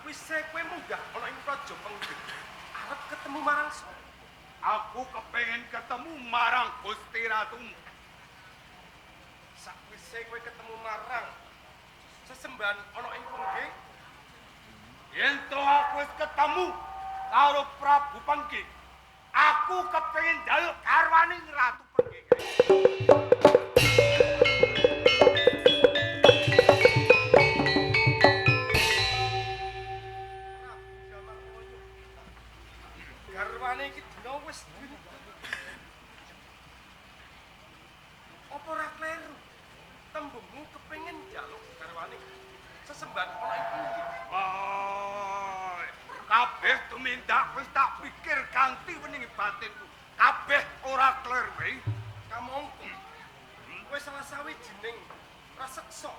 Sakwise kowe munggah ana ing praja Pengging, arep ketemu marang sapa? Aku kepengin ketemu marang Gusti Ratumu. Sakwise kowe ketemu marang sesembahan ana ing Pengging, Yen to aku wis ketemu karo Prabu Pengging, aku kepengin njaluk garwaning Ratu Pengging. garwane iki dina wis duwe. Apa ora kleru? Tembungmu kepengin njaluk garwane sesembahan ana ing Pengging. Woi, kabeh tumindak wis tak pikir kanthi wening batinku. Kabeh ora kler wae. Kamangka kowe salah sawijining raseksa.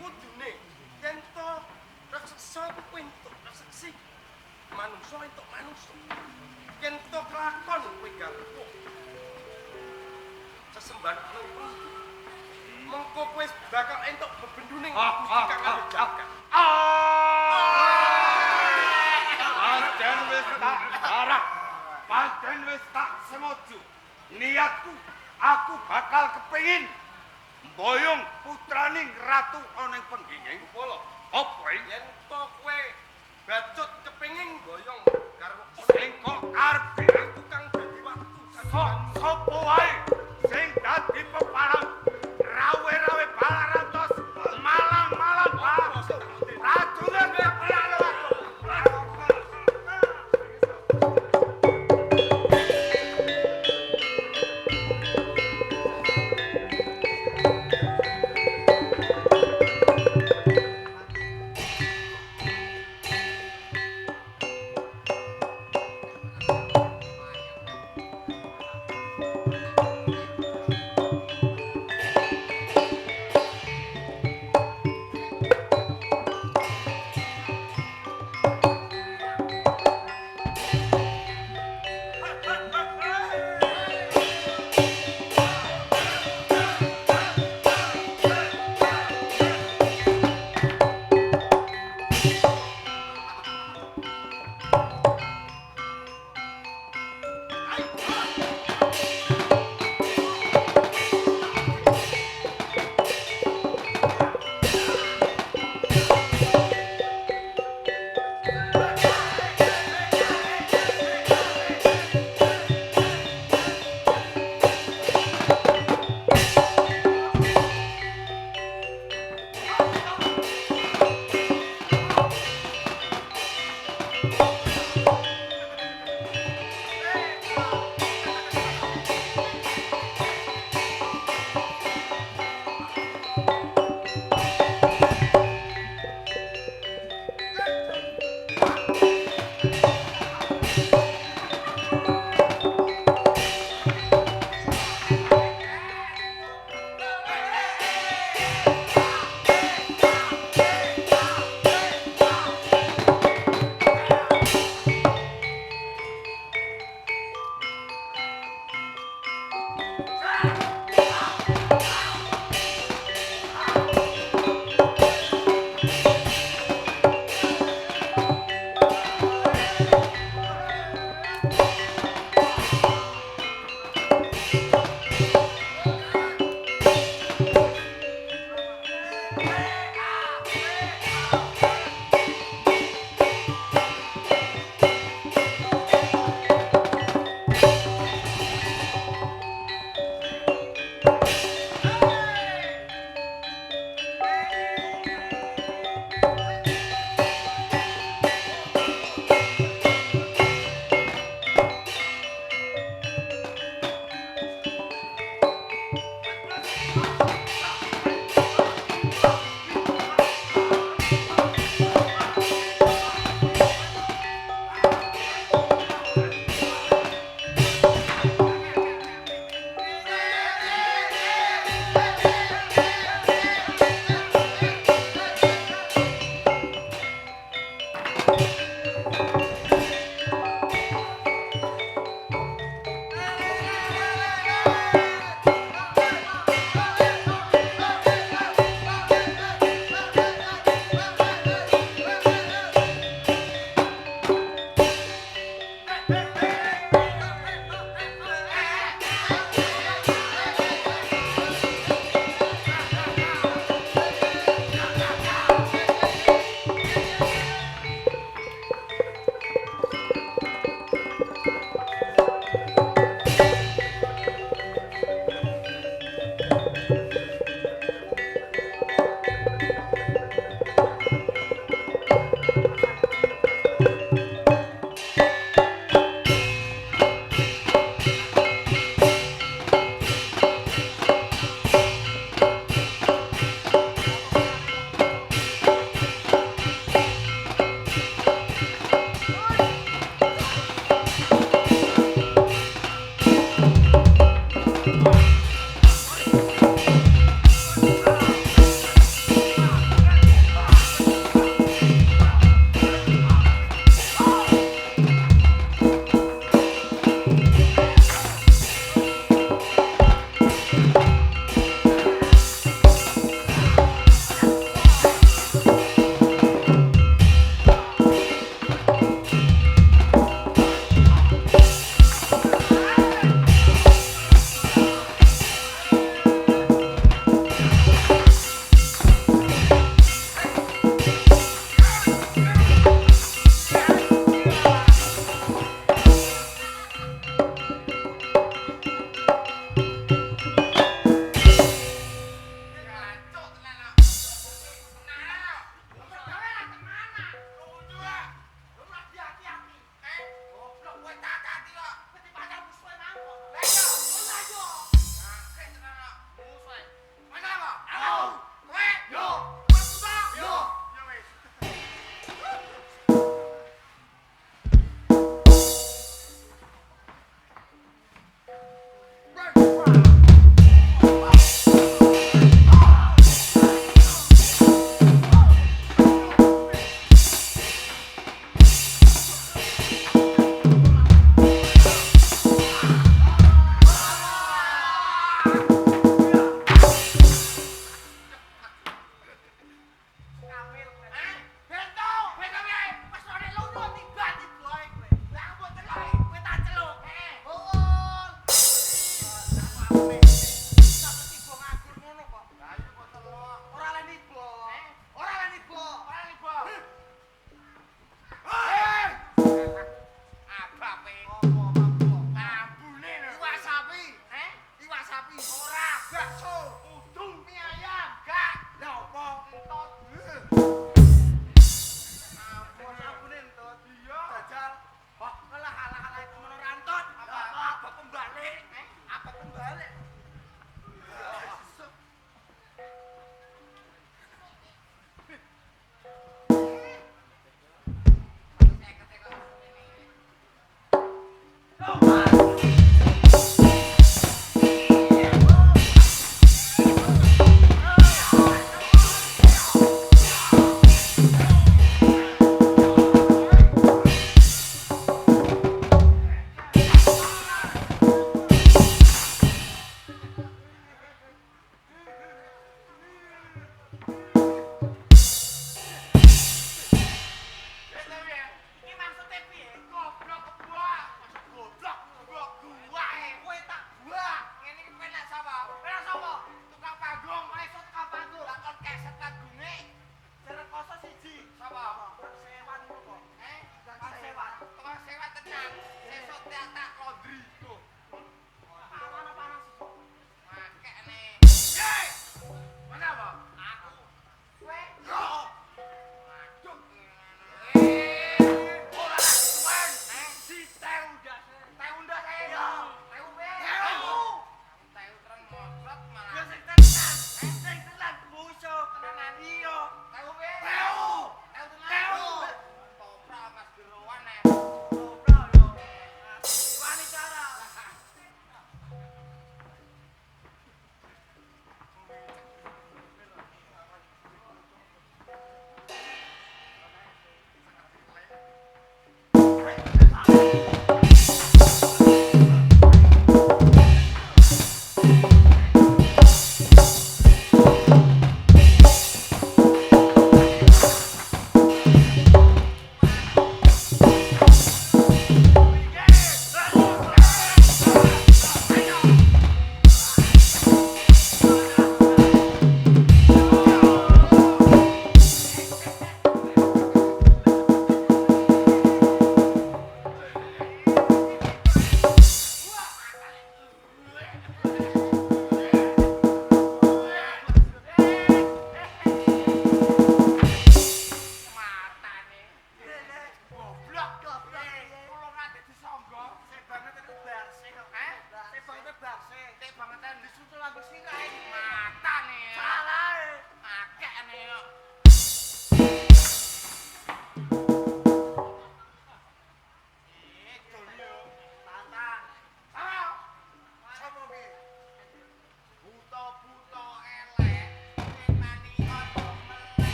Kudune yen to raseksa kuwi entuk raseksi. Manungsa entuk manungsa. Yen to kelakon kowe garwa. Sesembahan ana ing Pengging. Mengko kowe bakal entuk bebenduning Gusti Kang Jagat. Pancen wis tak arah. Pancen wis tak semojo. Niatku aku bakal kepengin mboyong putraning ratu ana ing Pengging. Polo, Apa iki? yen to kowe bacut kepengin boyong garwa Sing kok karepe aku kang dadi waktu sapa wae sing dadi peparang rawe-rawe balarantos malang-malang balas. Ratulan peparang.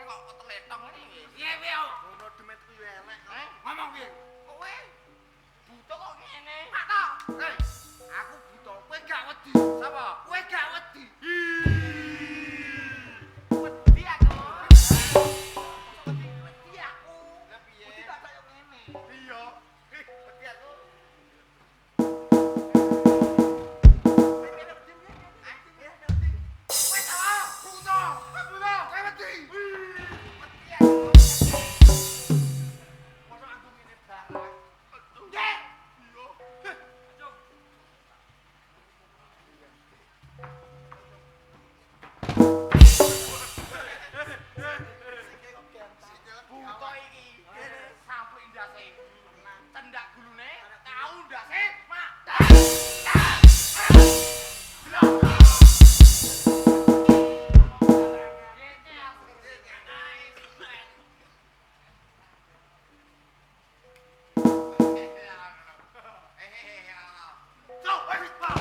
kok keteletok ngene wis. Piye piye yo? Ngono demetku yo elek. Ngomong piye? Kowe buta kok ngene. Pak to. Hei, aku buta, kowe gak wedi. Sapa? Kowe gak wedi. Wedi aku. Wedi aku. Lah piye? Wedi tak kaya ngene. Iya. Wedi aku. Wis to. Buta, buta, kowe wedi. Wedi aku. Mosok aku ngene barang. Nggih. Iya. Buta iki sampe ndase. Cendak gulune tau ndase mak. Cok, wis Pak.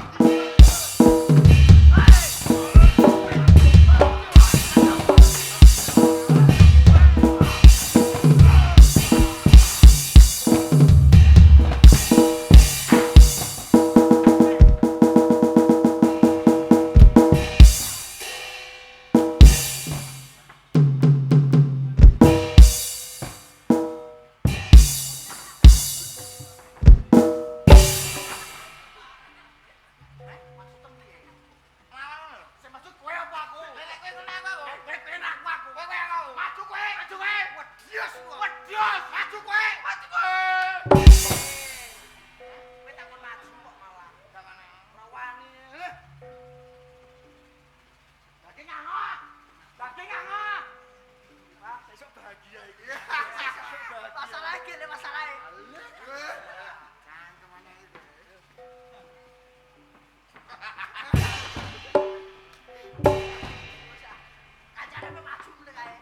Sing maksud kowe apa aku? Nek kowe ngene apa kok? Kowe penak aku. Kowe aku. Maju kowe. Maju kowe. Wedios kowe. Wedios, maju kowe. Maju kowe. Kowe takon maju kok malah. Jangan. Rawani. Daging ango. Daging ango. Wah, Besok bahagia iki. masalah iki le masalah. Cangkemane itu. Kancane maju mulai kae.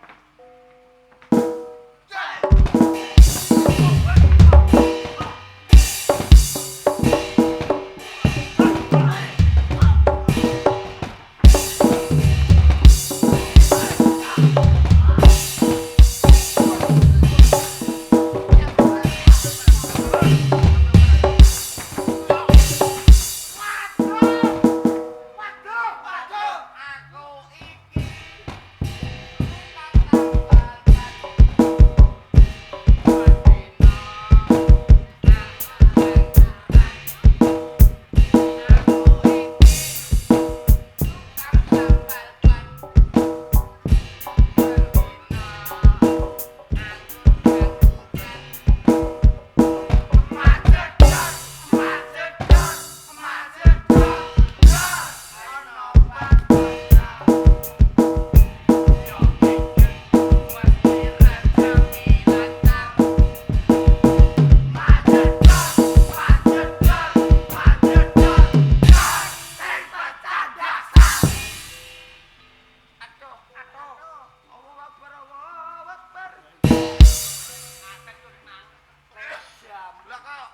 Lah kok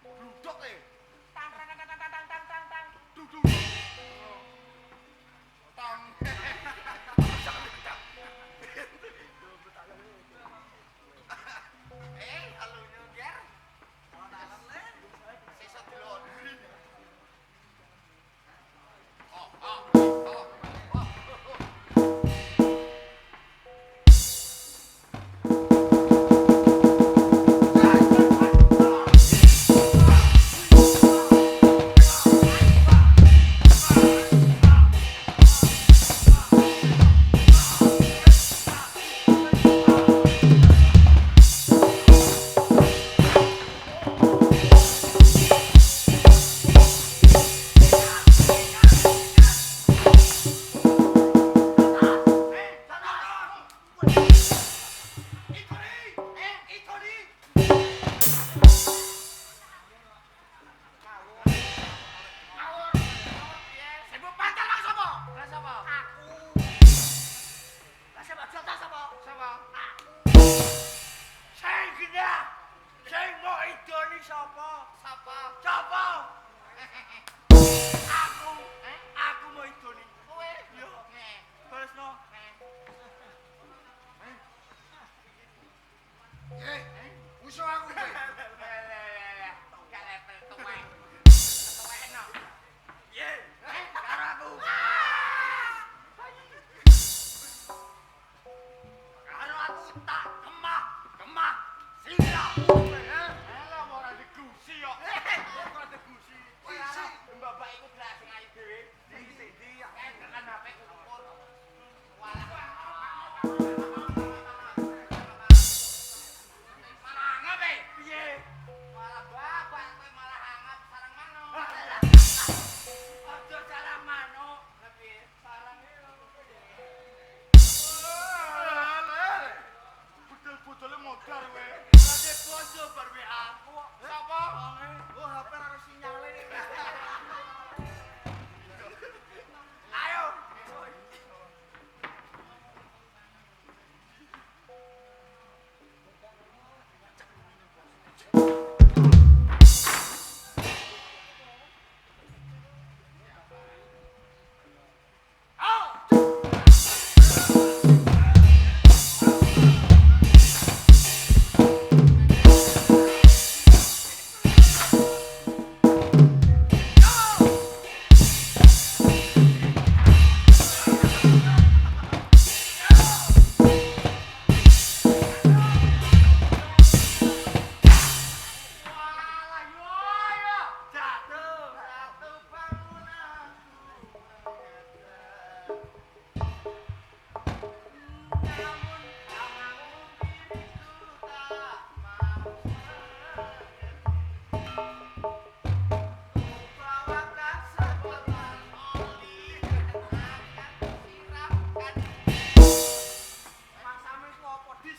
bluduk e. Tang tang tang tang tang tang tang tang. Duduk. Tong. halo nyuger. Sesat dulu.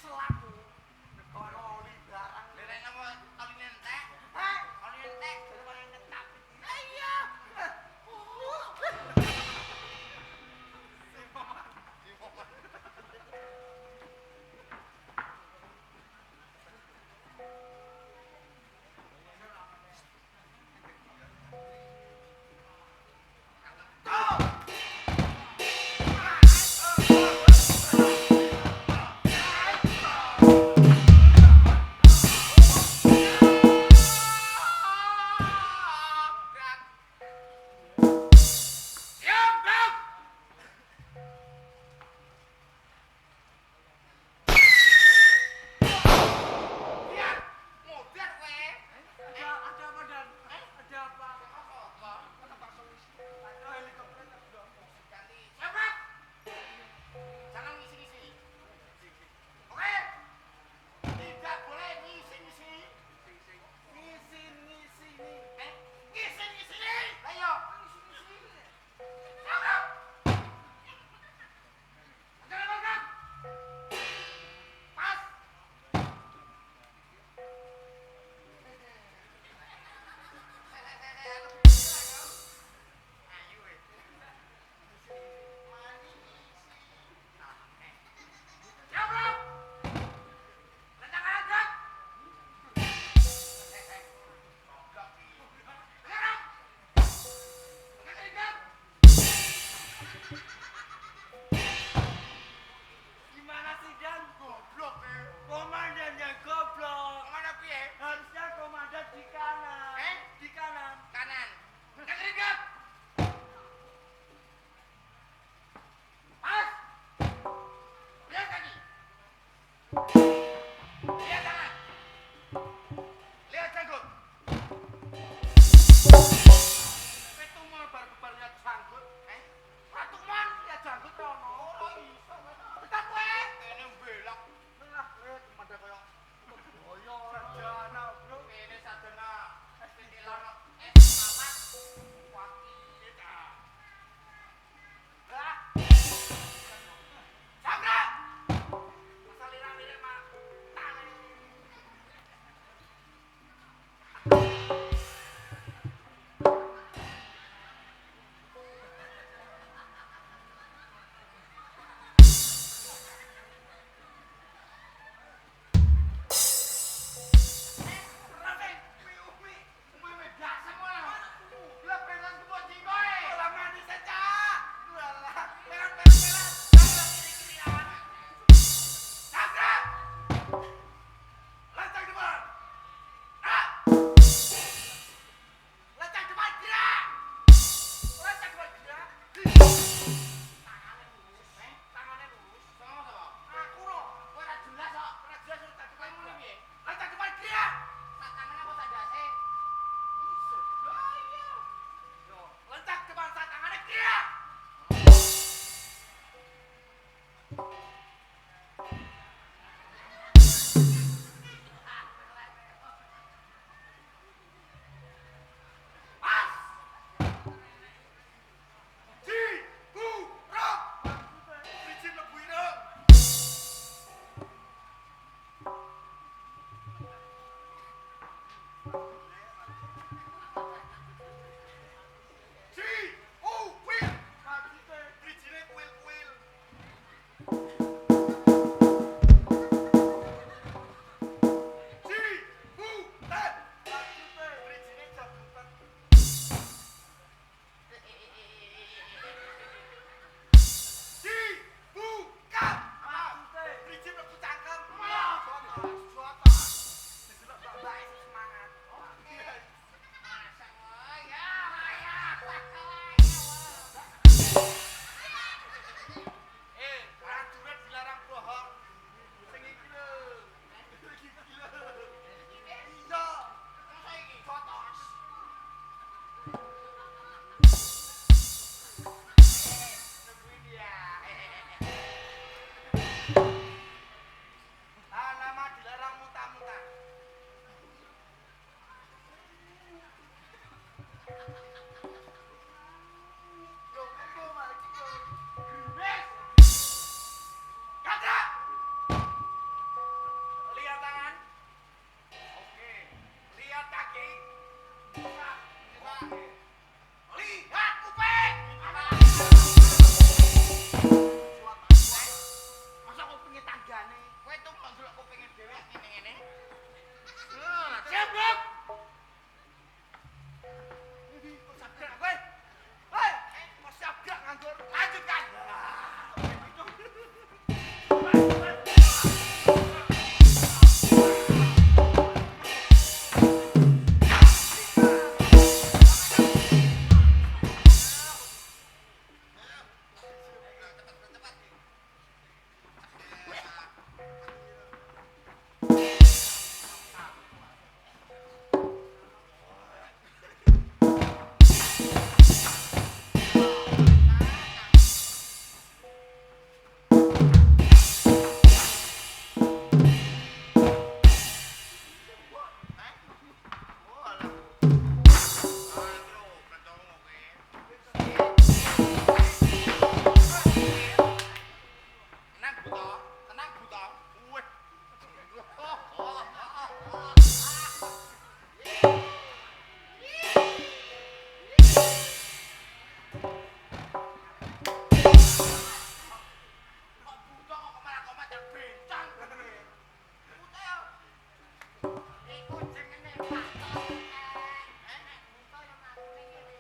selaku. Kono oli barang. Lek napa kali nentek? Heh, Kali nentek. daripada ngetap. Iya. Ayo, Kowe tuh mau ndelok kupinge dhewe ngene-ngene. Siap, Blok. Iki kok sabrak kowe? Hei, kok sabrak nganggur? Lanjutkan. Tenang, Buto. Tenang, Buto. Wih. Kok Buto kok malah kok macam bencang. Buto ya. Iku jenenge Pak. Enek buta yo mati ngene.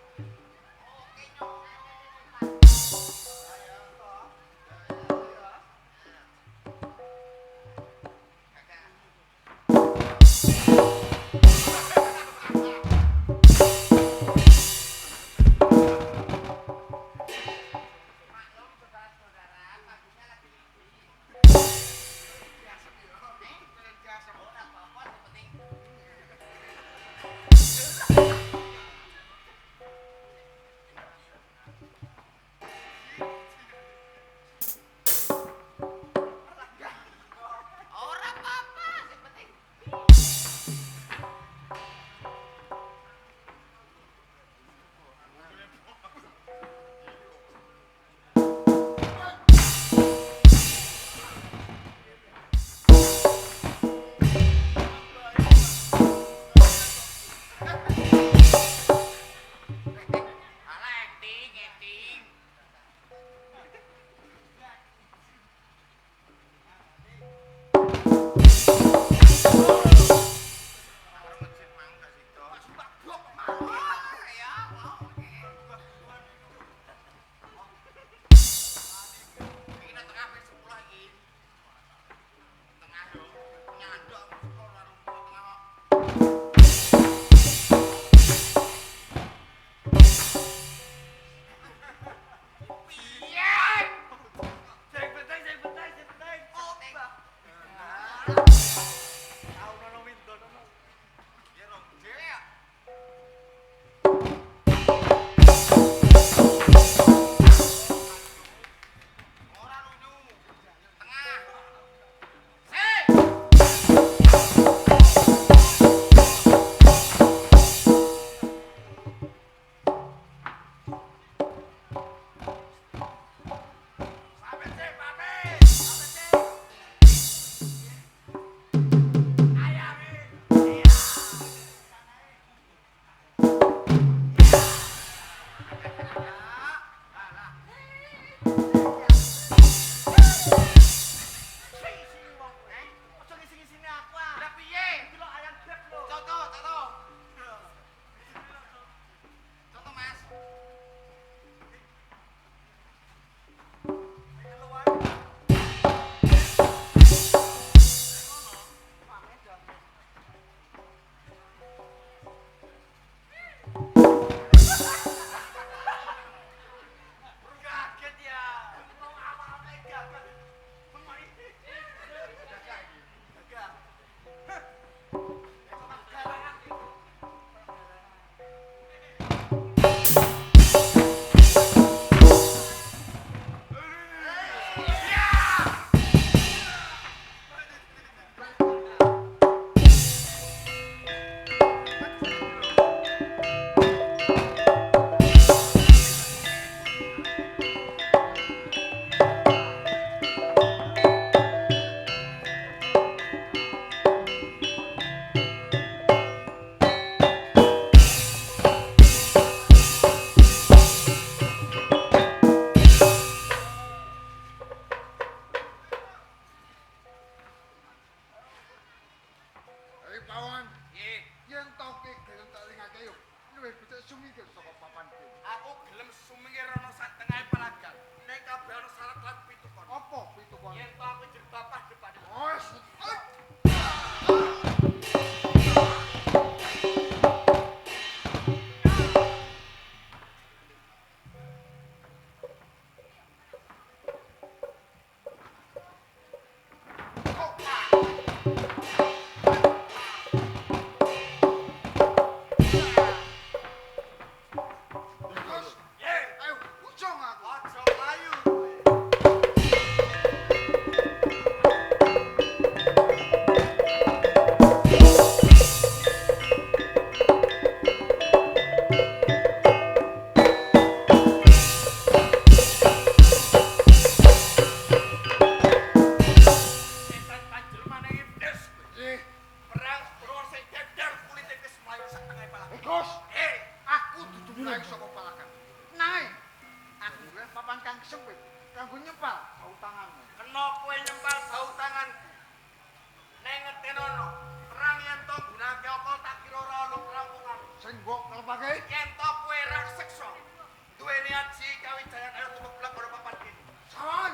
Oke nyok. Maklum saudara-saudara, paginya lagi ora apa-apa, yang penting ora apa-apa, yang penting alah acting. Tengah. Pawan, Nggih. yen to ki gelem tak lingake yo. Luwih becik sumingkir saka papan ki. Aku gelem sumingkir ana sak tengahe palagan. Nek kabeh ana syarat lan pitukon. Apa pitukon? Yen to aku jer bapak depan. Wes. Ayo, ujung aku. Aja mlayu. Setan panjelmane iblis kowe. Nggih. Perang bro sing gedar kulite wis mlayu sak tengahe palagan. Gus, Eh, aku dudu mlayu saka palakan. Nanging aku duwe papan kang sempit kanggo nyempal bau tanganmu. kena kowe nyempal bau tanganku. Nek ngetenono, perang yen to gunake apa tak kira ora ono kerampungan. Sing mbok kelepake Yen to kowe raseksa, duweni aji kawijayan ayo tutup blak ora papan kene. sawan.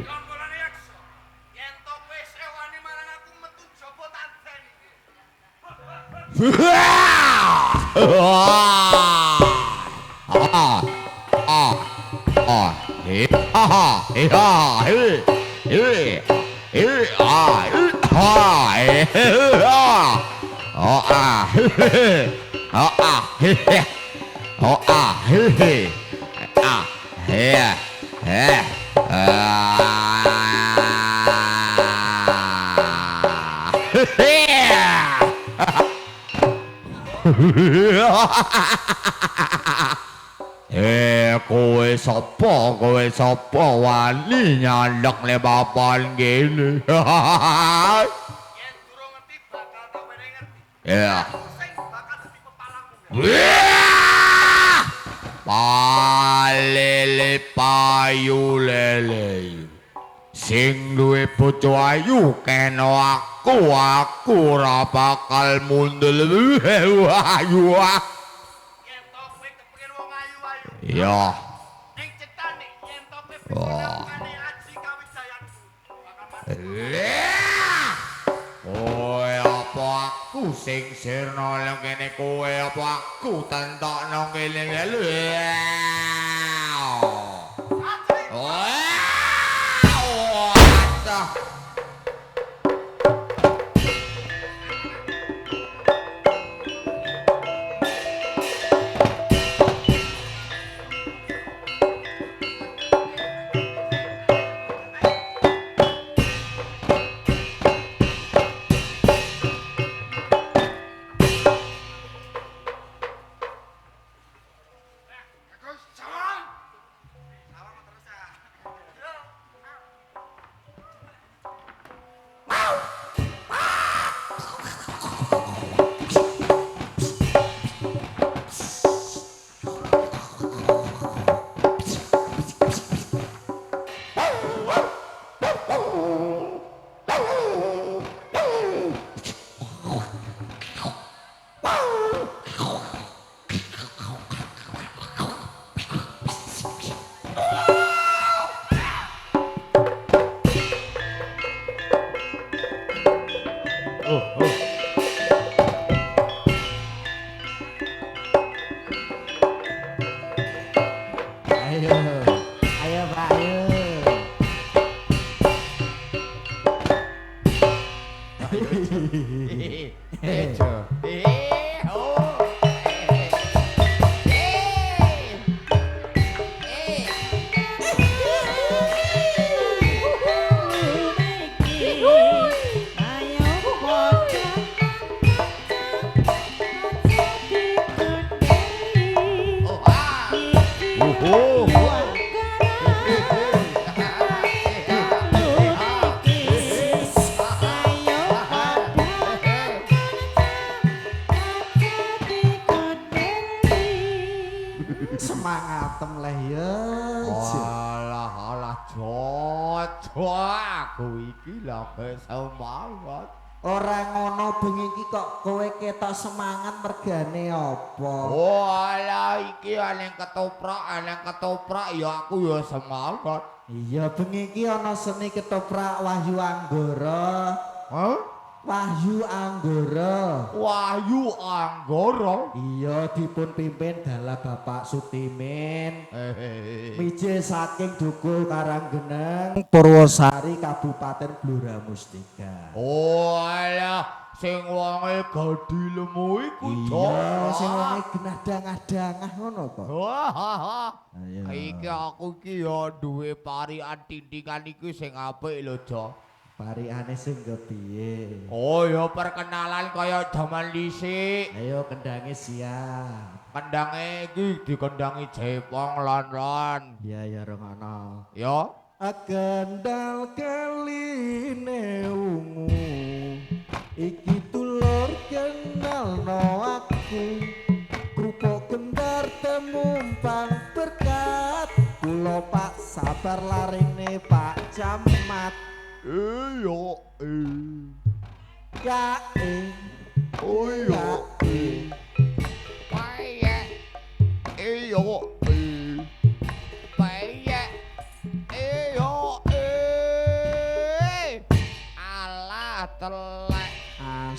Gongolane yaksa. Yen to kowe sewani marang aku metu jaba tandani. Kowe sapa wani nyandhek le papan kene. Yen durung ngerti bakal tak wene ngerti. Ya. Aku sing bakal dadi pepalamu. Palele payu lele. Sing duwe bojo ayu kena aku ora bakal mundel ayu. Yen to kowe kepengin wong ayu-ayu. Ya. Ning cetane yen to kowe pipunakane aji kawijayanku. Bakal mati. Kowe apa aku sing sirna nang kene kowe apa aku tentokno kene lho. Gus, sawan. Awak terus ya. semangatem leh ya. Alah alah jojo aku iki lagi semangat. Ora ngono bengi iki kok kowe ketok semangat mergane apa? Oh alah iki aneh ketoprak ya aku ya semangat. Iya bengi iki ana seni ketoprak Wahyu Anggara. Hah? Wahyu Anggara. Wahyu Anggara. Iya dipun pimpin dalah Bapak Sutimin. Mije saking Dukuh Karanggeneng Purwosari Kabupaten Blora Mustika. Oh alah sing wonge gadi lemu iku Iya sing wonge genah-dangah ngono kok. Wah, Ayo. iki aku iki ya duwe parian tindingan iki sing apik lho, Jo. Parikane sing kepiye? Oh ya perkenalan kaya jaman dhisik. Ayo kendange siap. Kendange iki dikendangi Jepang lon-lon. Iya ya rongokno. Ya. Kendal keline ungu iki tulur kenalno aku krupuk kendar temumpang berkat kula Pak sabar larine Pak Camat Iya. ya Oh iya. Paya. Iya. Paya. Iya. Alah telek.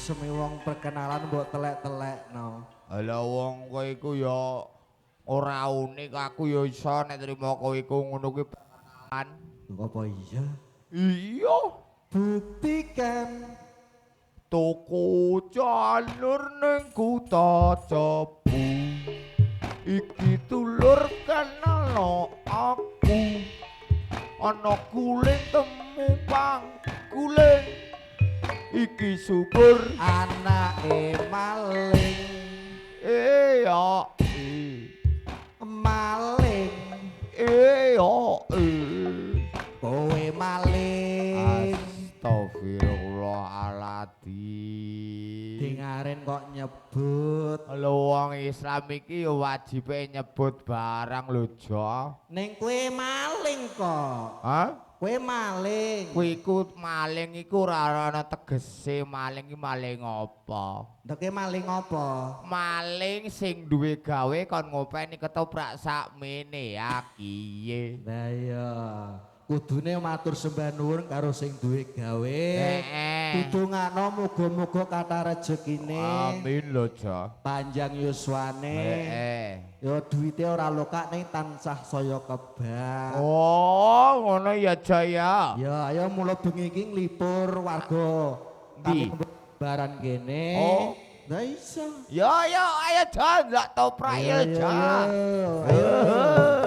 semi wong perkenalan mbok telek-telekno. Ala wong kowe iku ya ora unik aku ya iso nek trimo kowe iku ngono kuwi perkenalan. Apa iya? Iya. Buktikan Toko jalur ning Kuta Cepu. Iki tulur kenal aku. Ana kuling temumpang kuling. Iki subur anake maling. Ya. Maling. Ya. Kowe maling. Astagfirullahaladzim. Dengaren kok nyebut. Lho wong Islam iki ya wajibe nyebut barang lho, Jo. Ning kowe maling kok. Hah? Kowe maling. Kowe iku maling iku ora ana tegese maling iki maling apa? Ndeke maling apa? Maling sing duwe gawe kon ngopeni ketoprak sakmene ya kiye. Lah iya. Kudune matur sembah nuwun karo sing duwe gawe. Ditungakno muga-muga kathah rejekine. Amin lho, Jo. Panjang yuswane. Ya duwite ora lokak ning tansah saya kebak. Oh, ngono ya, Jo ya. Ya, ayo mula bengi iki nglipur warga Ndi? Baran kene. Oh. Lah iso. Ya, ayo, Jo, ndak toprak ya, Jo. Ayo.